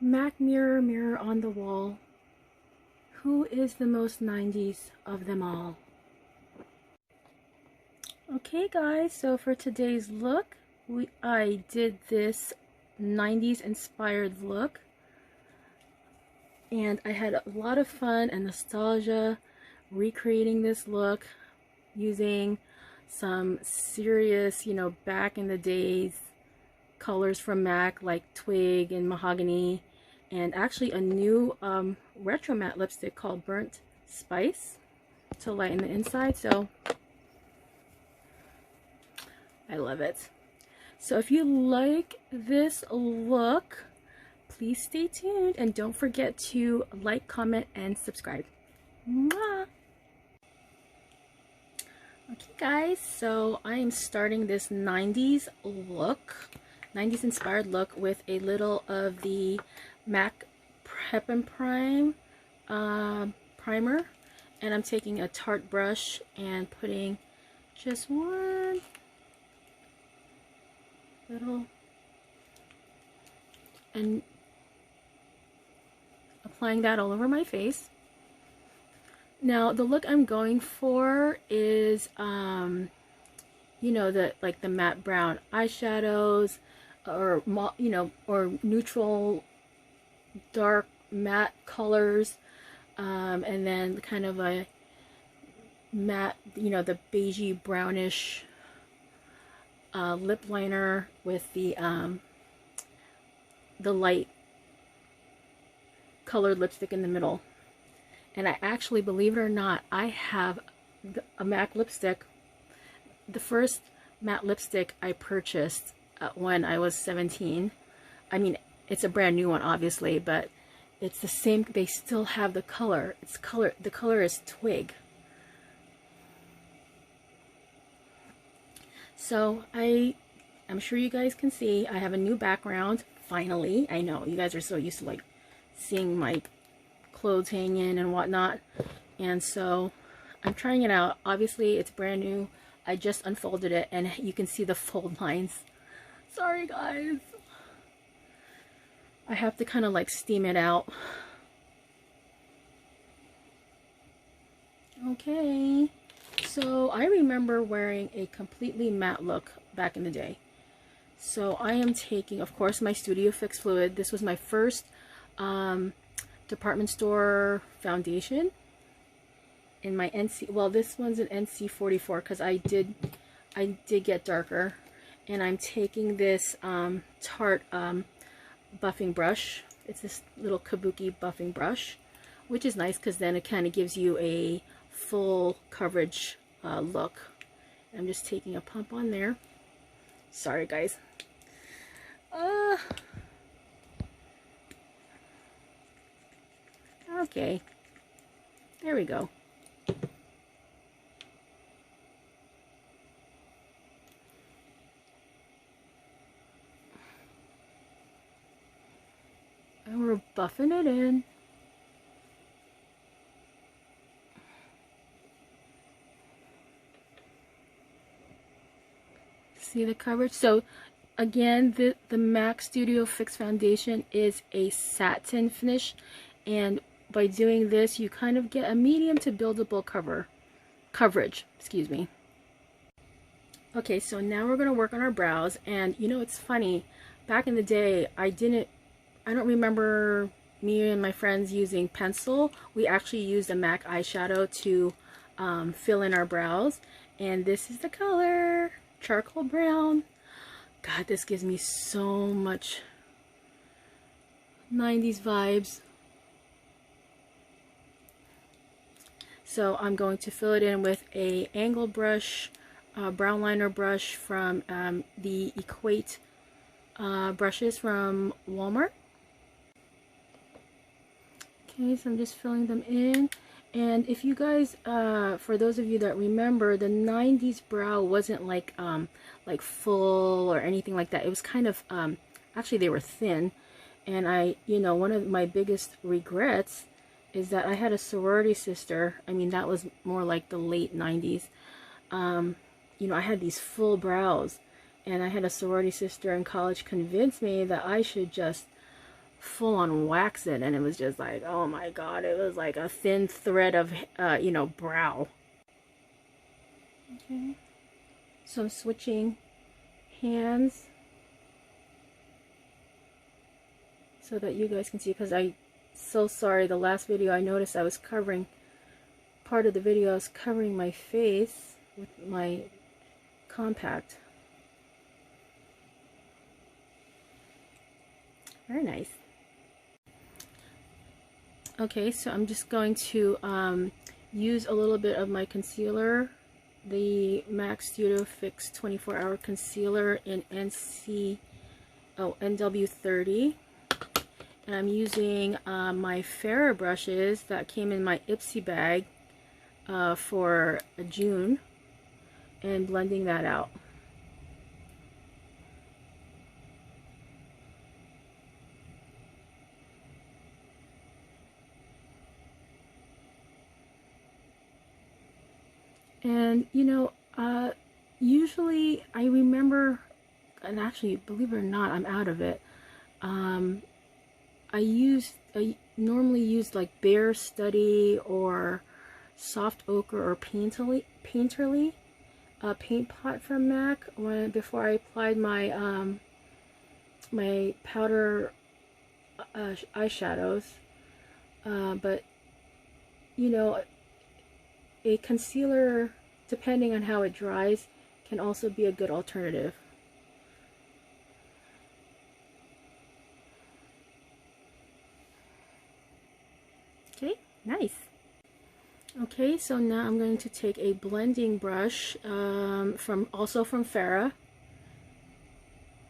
MAC mirror, mirror on the wall, who is the most 90s of them all? Okay guys, so for today's look, I did this 90s inspired look, and I had a lot of fun and nostalgia recreating this look using some serious, back in the days colors from MAC like Twig and Mahogany, and actually a new retro matte lipstick called Burnt Spice to lighten the inside. So I love it. So if you like this look, please stay tuned and don't forget to like, comment, and subscribe. Mwah! Okay guys, so I am starting this 90s look, 90s inspired look with a little of the MAC Prep and Prime primer, and I'm taking a Tarte brush and putting just one little and applying that all over my face. Now the look I'm going for is the matte brown eyeshadows, or or neutral dark matte colors, and then kind of a matte, the beigey brownish lip liner with the light colored lipstick in the middle. And I actually, believe it or not, I have a MAC lipstick, the first matte lipstick I purchased when I was 17. I mean, it's a brand new one obviously, but it's the same, they still have the color. The color is Twig. So I'm sure you guys can see I have a new background finally. I know you guys are so used to like seeing my clothes hanging and whatnot, and so I'm trying it out. Obviously it's brand new. I just unfolded it and you can see the fold lines. Sorry guys, I have to kind of like steam it out. Okay, so I remember wearing a completely matte look back in the day. So I am taking, of course, my Studio Fix Fluid. This was my first department store foundation in my NC. Well, this one's an NC 44 because I did get darker. And I'm taking this Tarte buffing brush. It's this little kabuki buffing brush, which is nice because then it kind of gives you a full coverage look. I'm just taking a pump on there. Sorry guys. Okay, there we go. And we're buffing it in. See the coverage? So again, the MAC Studio Fix foundation is a satin finish, and by doing this you kind of get a medium to buildable coverage, excuse me. Okay, so now we're going to work on our brows. And it's funny, back in the day I don't remember me and my friends using pencil. We actually used a MAC eyeshadow to fill in our brows, and this is the color charcoal brown. God, this gives me so much 90s vibes. So I'm going to fill it in with a angle brush, brown liner brush from the Equate brushes from Walmart. Okay, so I'm just filling them in. And if you guys, for those of you that remember, the 90s brow wasn't like full or anything like that. It was kind of, actually they were thin. And one of my biggest regrets is that I had a sorority sister. I mean, that was more like the late 90s. I had these full brows, and I had a sorority sister in college convince me that I should just full on wax it, and it was just like, oh my god, it was like a thin thread of you know, brow. Okay, so I'm switching hands so that you guys can see, because I so sorry, the last video I noticed I was covering part of the video, I was covering my face with my compact. Very nice. Okay, so I'm just going to use a little bit of my concealer, the MAC Studio Fix 24-Hour Concealer in NW30. And I'm using my F.A.R.A.H brushes that came in my Ipsy bag for June, and blending that out. And you know, usually I remember, and actually, believe it or not, I'm out of it. I normally use like Bare Study or Soft Ochre or Painterly paint pot from MAC before I applied my my powder eyeshadows. But you know, a concealer, depending on how it dries, can also be a good alternative. Okay, nice. Okay, so now I'm going to take a blending brush also from F.A.R.A.H.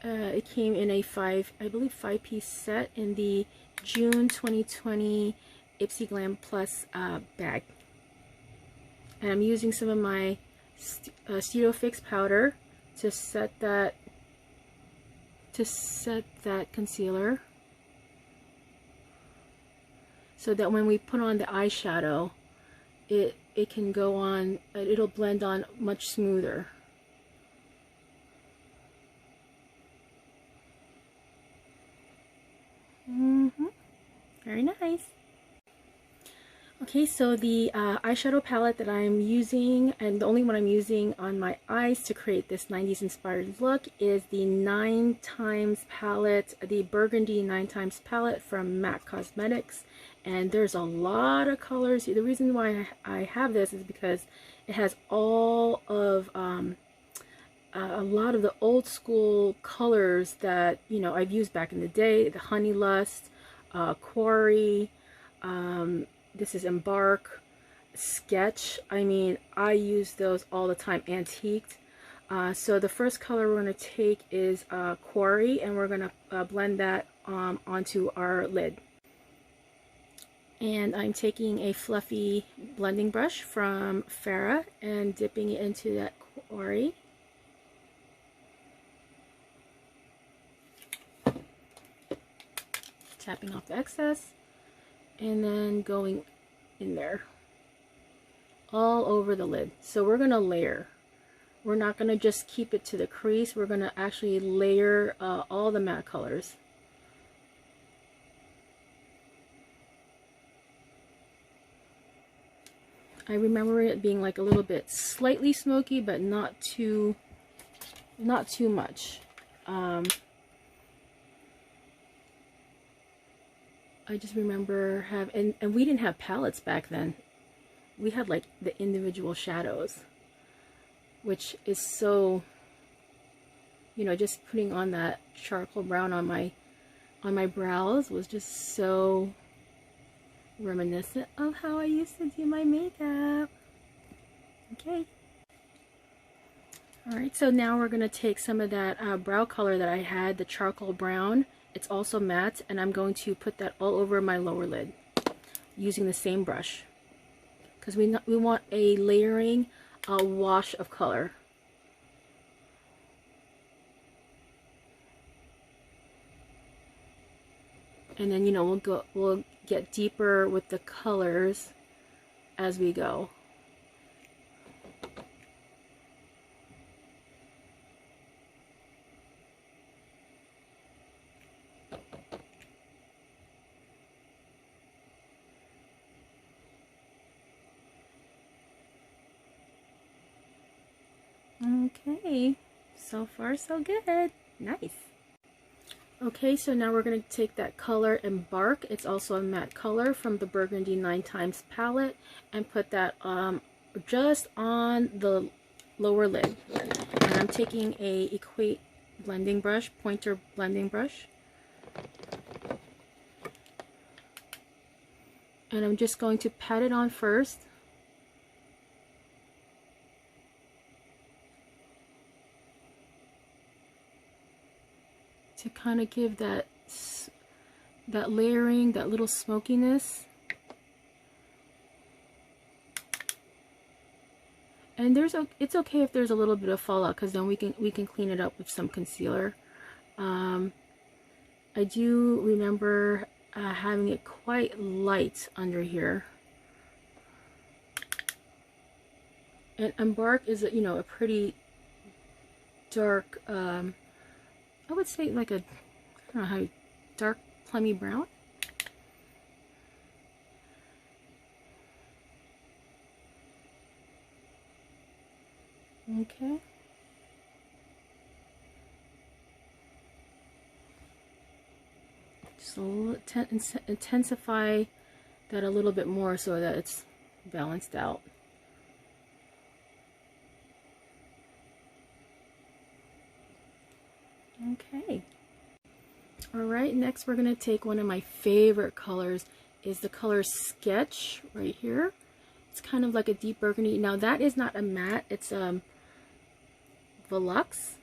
It came in a I believe 5-piece set in the June 2020 Ipsy Glam Plus bag. And I'm using some of my Studio Fix powder to set that concealer, so that when we put on the eyeshadow, it can go on, it'll blend on much smoother. Very nice. Okay, so the eyeshadow palette that I'm using, and the only one I'm using on my eyes to create this 90s inspired look, is the 9x palette, the Burgundy 9x palette from MAC Cosmetics. And there's a lot of colors. The reason why I have this is because it has all of a lot of the old school colors that, you know, I've used back in the day. The Honey Lust, Quarry, this is Embark, Sketch. I mean, I use those all the time. Antiqued. So the first color we're going to take is Quarry, and we're going to blend that onto our lid. And I'm taking a fluffy blending brush from F.A.R.A.H and dipping it into that Quarry. Tapping off the excess, and then going in there all over the lid. So we're going to layer. We're not going to just keep it to the crease. We're going to actually layer all the matte colors. I remember it being like a little bit slightly smoky, but not too much. I just remember and we didn't have palettes back then. We had like the individual shadows, which is so, you know, just putting on that charcoal brown on my brows was just so reminiscent of how I used to do my makeup. Okay. Alright, so now we're going to take some of that brow color that I had, the charcoal brown. It's also matte, and I'm going to put that all over my lower lid using the same brush, because we want a layering, wash of color. And then, you know, we'll get deeper with the colors as we go. Okay, so far so good. Nice. Okay, so now we're going to take that color Embark. It's also a matte color from the Burgundy 9 palette, and put that just on the lower lid. And I'm taking a Equate blending brush, pointer blending brush. And I'm just going to pat it on first. To kind of give that layering, that little smokiness. And it's okay if there's a little bit of fallout, because then we can clean it up with some concealer. I do remember having it quite light under here. And Embark is a pretty dark, I would say like I don't know how, dark plummy brown. Okay. Just a little intensify that a little bit more so that it's balanced out. Okay. Alright, next we're going to take one of my favorite colors, is the color Sketch right here. It's kind of like a deep burgundy. Now that is not a matte, it's Volux,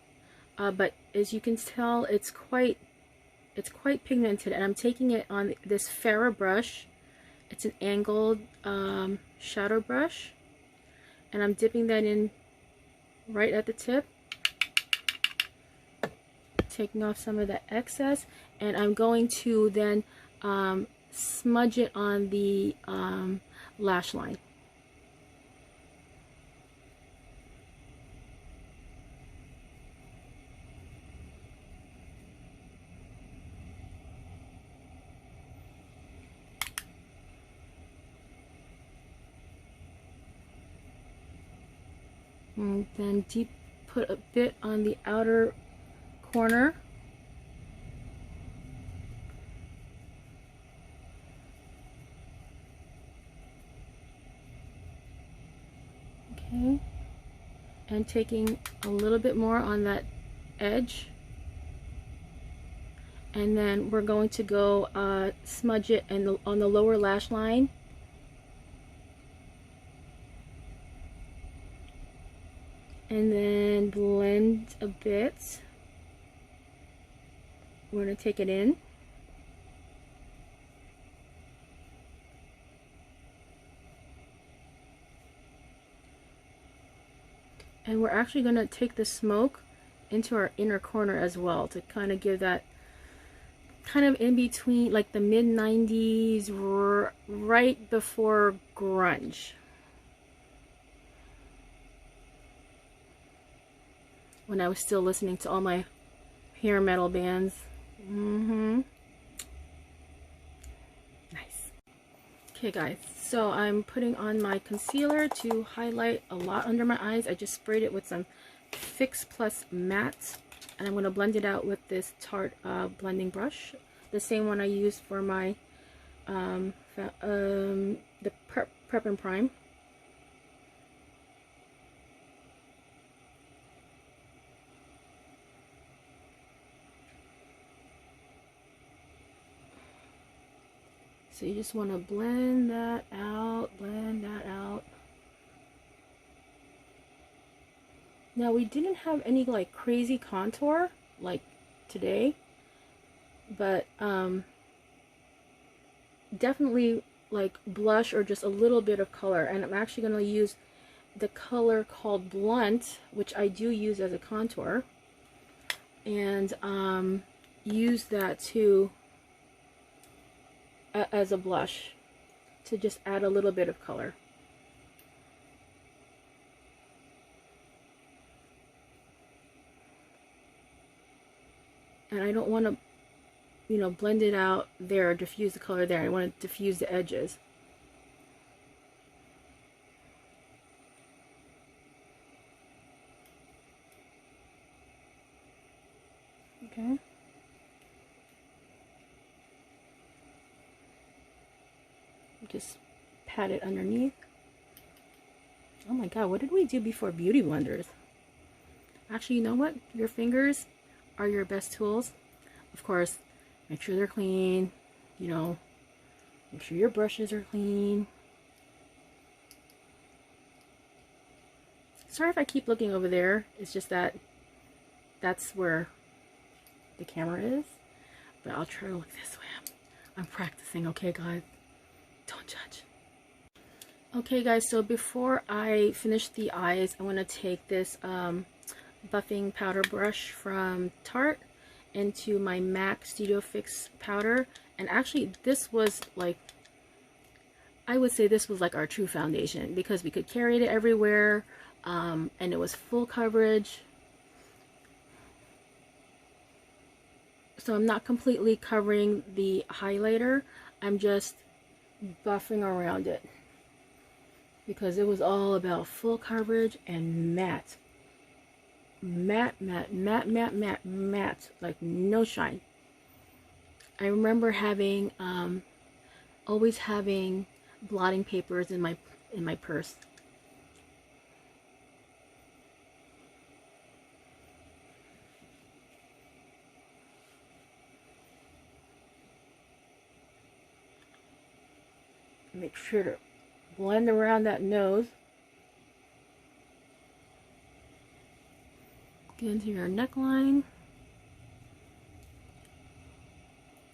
but as you can tell, it's quite pigmented, and I'm taking it on this F.A.R.A.H brush. It's an angled shadow brush, and I'm dipping that in right at the tip, taking off some of the excess, and I'm going to then smudge it on the lash line. And then put a bit on the outer corner. Okay. And taking a little bit more on that edge. And then we're going to go smudge it on the lower lash line. And then blend a bit. We're going to take it in. And we're actually going to take the smoke into our inner corner as well, to kind of give that kind of in between, like the mid-90s, right before grunge. When I was still listening to all my hair metal bands. Nice. Okay guys, so I'm putting on my concealer to highlight a lot under my eyes. I just sprayed it with some Fix Plus Matte, and I'm going to blend it out with this Tarte blending brush, the same one I used for my the Prep and Prime. So you just want to blend that out, blend that out. Now we didn't have any like crazy contour like today, but definitely like blush or just a little bit of color. And I'm actually going to use the color called Blunt, which I do use as a contour, and use that to as a blush to just add a little bit of color. And I don't want to, you know, blend it out there, diffuse the color there. I want to diffuse the edges. Okay. Just pat it underneath. Oh my god, what did we do before beauty blenders? Actually, you know what? Your fingers are your best tools. Of course, make sure they're clean. You know, make sure your brushes are clean. Sorry if I keep looking over there. It's just that that's where the camera is. But I'll try to look this way. I'm practicing, okay guys? Don't judge. Okay guys, so before I finish the eyes, I'm going to take this buffing powder brush from Tarte into my MAC Studio Fix powder. And actually this was like, I would say this was like our true foundation, because we could carry it everywhere, and it was full coverage. So I'm not completely covering the highlighter, I'm just buffing around it, because it was all about full coverage and matte. Matte, matte, matte, matte, matte, matte, like no shine. I remember having, always having blotting papers in my purse. Make sure to blend around that nose. Get into your neckline.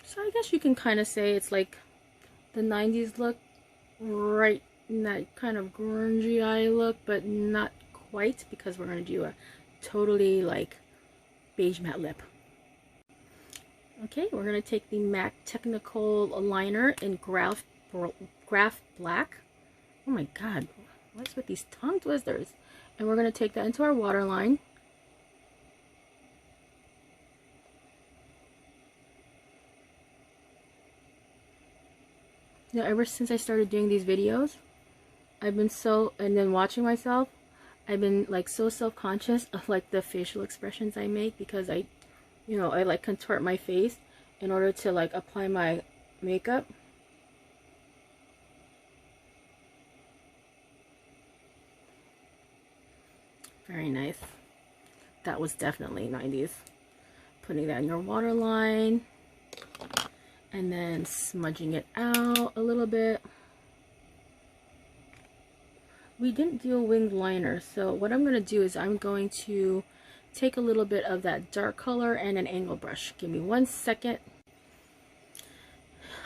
So I guess you can kind of say it's like the 90s look, right in that kind of grungy eye look, but not quite, because we're going to do a totally like beige matte lip. Okay, we're going to take the MAC Technakohl liner in Graphblack. Oh my god, what's with these tongue twisters? And we're going to take that into our waterline. You know, ever since I started doing these videos, I've been and then watching myself, I've been like so self-conscious of like the facial expressions I make, because I like contort my face in order to like apply my makeup. Very nice. That was definitely 90s. Putting that in your waterline. And then smudging it out a little bit. We didn't do a winged liner, so what I'm going to do is I'm going to take a little bit of that dark color and an angle brush. Give me 1 second.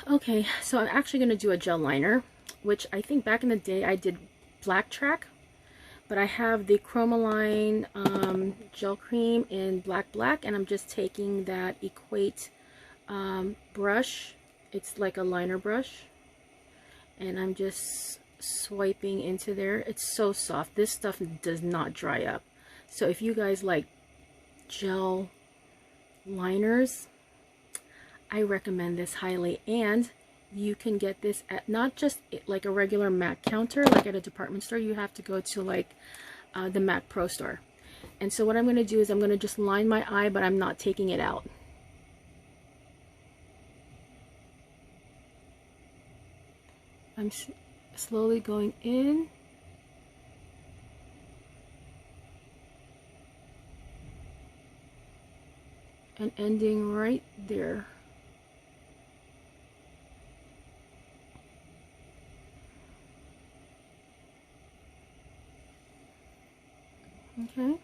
Okay, so I'm actually going to do a gel liner, which I think back in the day I did Black Track, but I have the Chromaline gel cream in Black, and I'm just taking that Equate brush. It's like a liner brush, and I'm just swiping into there. It's so soft. This stuff does not dry up. So if you guys like gel liners, I recommend this highly. And you can get this at not just like a regular MAC counter, like at a department store. You have to go to like the MAC Pro store. And so what I'm going to do is I'm going to just line my eye, but I'm not taking it out. I'm slowly going in. And ending right there. Okay.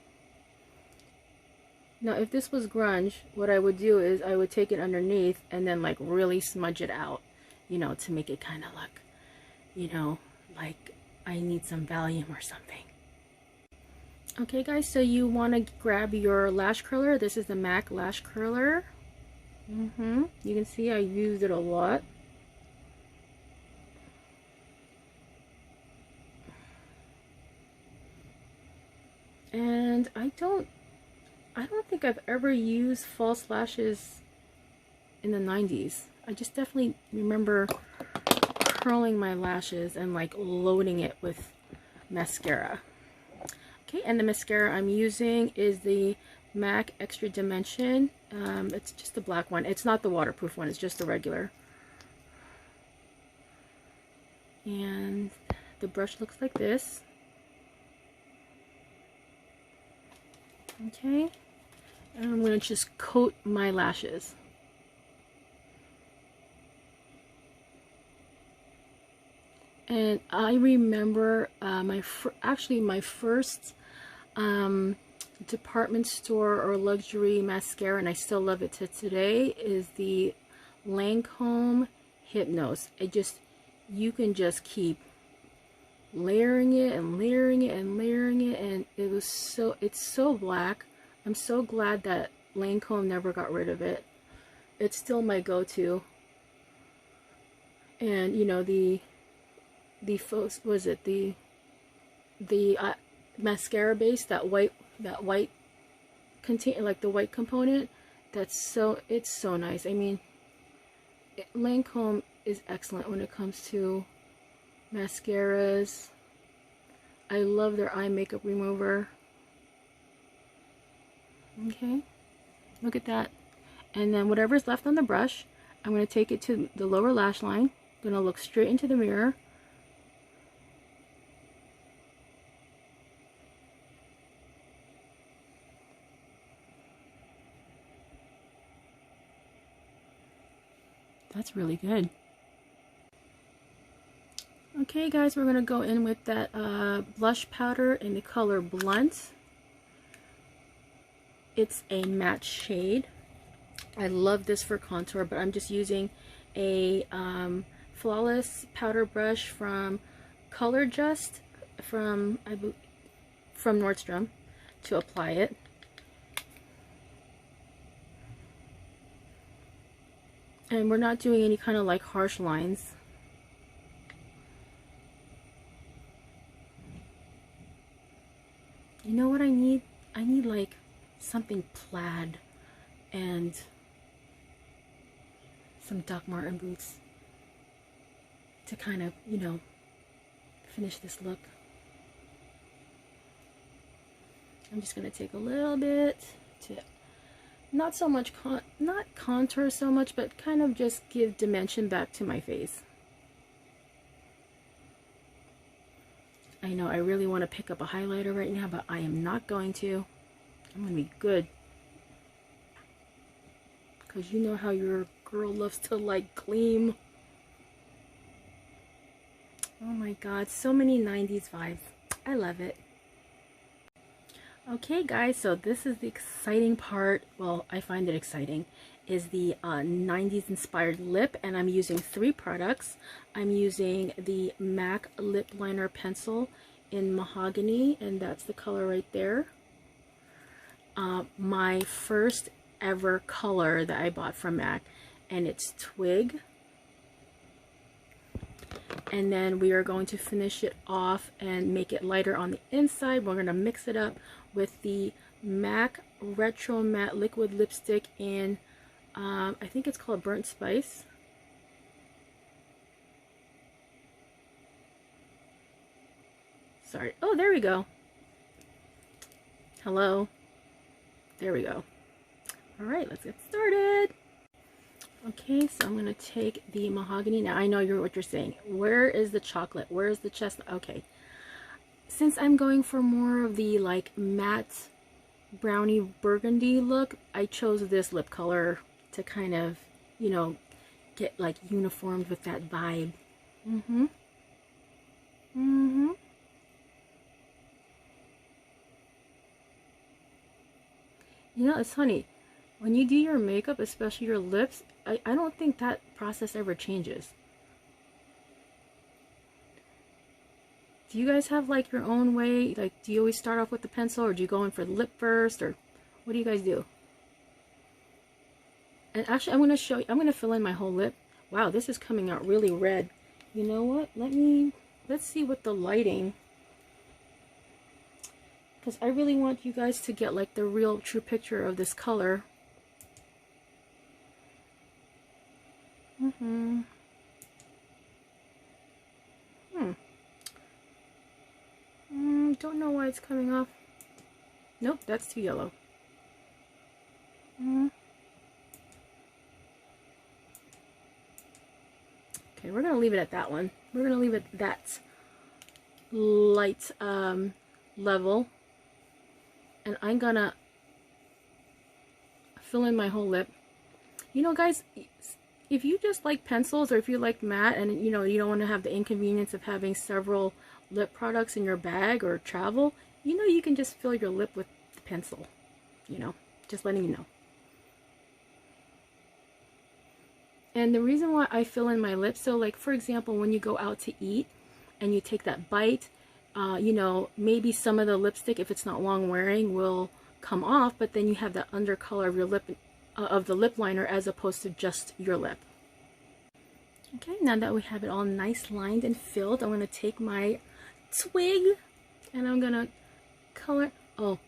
Now if this was grunge, what I would do is I would take it underneath and then like really smudge it out, you know, to make it kind of look, you know, like I need some Valium or something. Okay guys, so you want to grab your lash curler. This is the MAC lash curler. You can see I used it a lot. And I don't think I've ever used false lashes in the 90s. I just definitely remember curling my lashes and like loading it with mascara. Okay, and the mascara I'm using is the MAC Extra Dimension It's just the black one. It's not the waterproof one. It's just the regular. And the brush looks like this. Okay. And I'm going to just coat my lashes. And I remember my first department store or luxury mascara, and I still love it to today, is the Lancome Hypnose. You can just keep layering it and layering it and layering it, and it's so black. I'm so glad that Lancome never got rid of it. It's still my go-to. And you know, the mascara base, that white contain, like the white component, it's so nice. I mean, Lancome is excellent when it comes to mascaras. I love their eye makeup remover. Okay, look at that. And then whatever's left on the brush, I'm going to take it to the lower lash line. I'm going to look straight into the mirror. That's really good. Okay guys, we're going to go in with that blush powder in the color Blunt. It's a matte shade. I love this for contour, but I'm just using a flawless powder brush from ColorJust from Nordstrom to apply it. And we're not doing any kind of like harsh lines. You know what I need? I need like something plaid and some Doc Marten boots to kind of, you know, finish this look. I'm just going to take a little bit to not so much not contour so much, but kind of just give dimension back to my face. I know I really want to pick up a highlighter right now, but I am not going to. I'm going to be good. Because you know how your girl loves to like gleam. Oh my god, so many 90s vibes. I love it. Okay guys, so this is the exciting part. Well, I find it exciting. Is the 90s inspired lip, and I'm using 3 products. I'm using the MAC lip liner pencil in Mahogany, and that's the color right there. My first ever color that I bought from MAC, and it's Twig. And then we are going to finish it off and make it lighter on the inside. We're going to mix it up with the MAC Retro Matte Liquid Lipstick in, I think it's called Burnt Spice. Sorry. Oh, there we go. Hello. There we go. Alright, let's get started. Okay, so I'm going to take the Mahogany. Now, I know what you're saying. Where is the chocolate? Where is the chestnut? Okay. Since I'm going for more of the, like, matte brownie burgundy look, I chose this lip color to kind of, you know, get, like, uniformed with that vibe. You know, it's funny. When you do your makeup, especially your lips, I don't think that process ever changes. Do you guys have like your own way? Like, do you always start off with the pencil, or do you go in for the lip first, or what do you guys do? And actually, I'm going to show you, I'm going to fill in my whole lip. Wow, this is coming out really red. You know what? Let's see what the lighting, because I really want you guys to get like the real true picture of this color. Don't know why it's coming off. Nope, that's too yellow. Okay, we're gonna leave it at that one. We're gonna leave it that light level, and I'm gonna fill in my whole lip. You know, guys, if you just like pencils, or if you like matte, and you know you don't want to have the inconvenience of having several lip products in your bag or travel, you know, you can just fill your lip with the pencil. You know, just letting you know. And the reason why I fill in my lips, so like for example, when you go out to eat and you take that bite, you know, maybe some of the lipstick, if it's not long wearing, will come off, but then you have that undercolor of your lip, of the lip liner, as opposed to just your lip. Okay, now that we have it all nice lined and filled, I'm going to take my Twig and I'm going to color. Oh,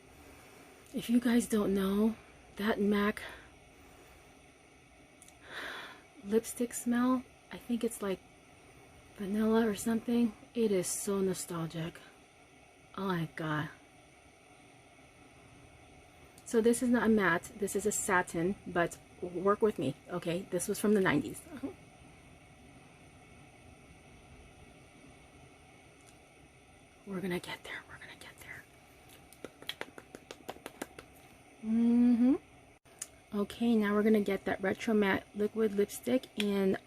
if you guys don't know, that MAC lipstick smell, I think it's like vanilla or something. It is so nostalgic. Oh my god. So this is not a matte, this is a satin, but work with me, okay? This was from the 90s. We're gonna get there, we're gonna get there. Okay, now we're gonna get that retro matte liquid lipstick in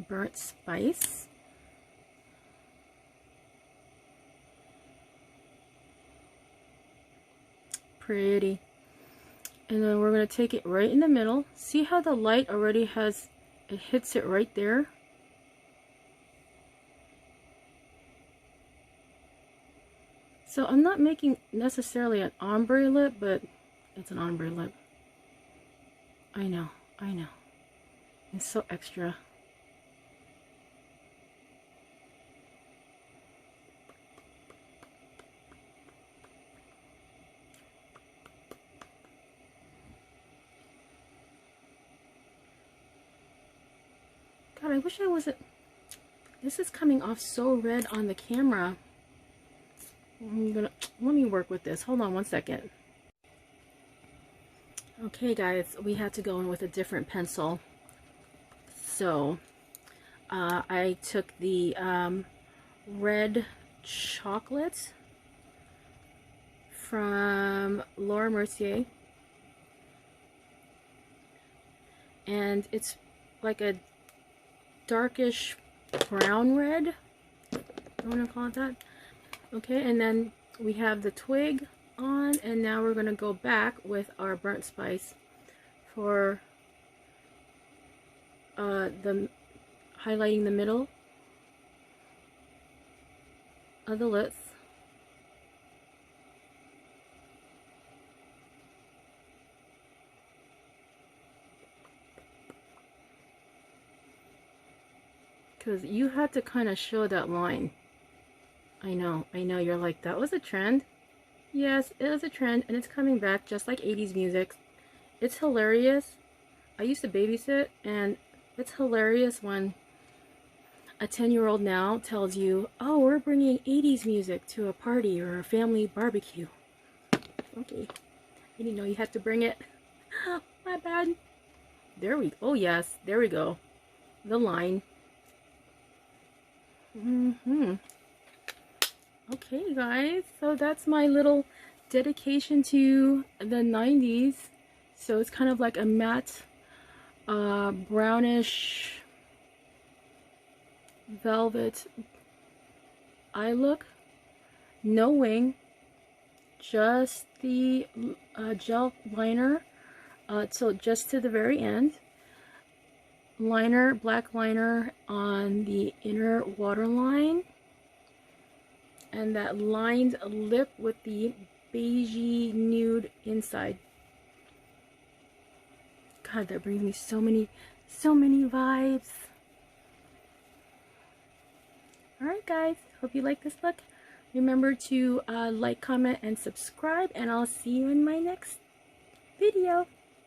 Burnt Spice. Pretty. And then we're gonna take it right in the middle. See how the light already has, it hits it right there. So I'm not making necessarily an ombre lip, but it's an ombre lip. I know, I know. It's so extra. God, I wish I wasn't... This is coming off so red on the camera. Let me work with this. Hold on one second. Okay guys, we had to go in with a different pencil. So I took the red chocolate from Mercier, and it's like a darkish brown red, I want to call it that. Okay, and then we have the Twig on, and now we're going to go back with our Burnt Spice for the highlighting the middle of the lips. Because you had to kind of show that line. I know, you're like, that was a trend. Yes, it is a trend, and it's coming back just like 80s music. It's hilarious. I used to babysit, and it's hilarious when a 10-year-old now tells you, oh, we're bringing 80s music to a party or a family barbecue. Okay. You didn't know you had to bring it. My bad. There we go. Oh, yes. There we go. The line. Okay, guys. So that's my little dedication to the 90s. So it's kind of like a matte, brownish velvet eye look. No wing, just the gel liner, so just to the very end. Liner, black liner on the inner waterline, and that lined lip with the beigey nude inside. God, that brings me so many vibes. Alright guys, hope you like this look. Remember to like, comment, and subscribe, and I'll see you in my next video.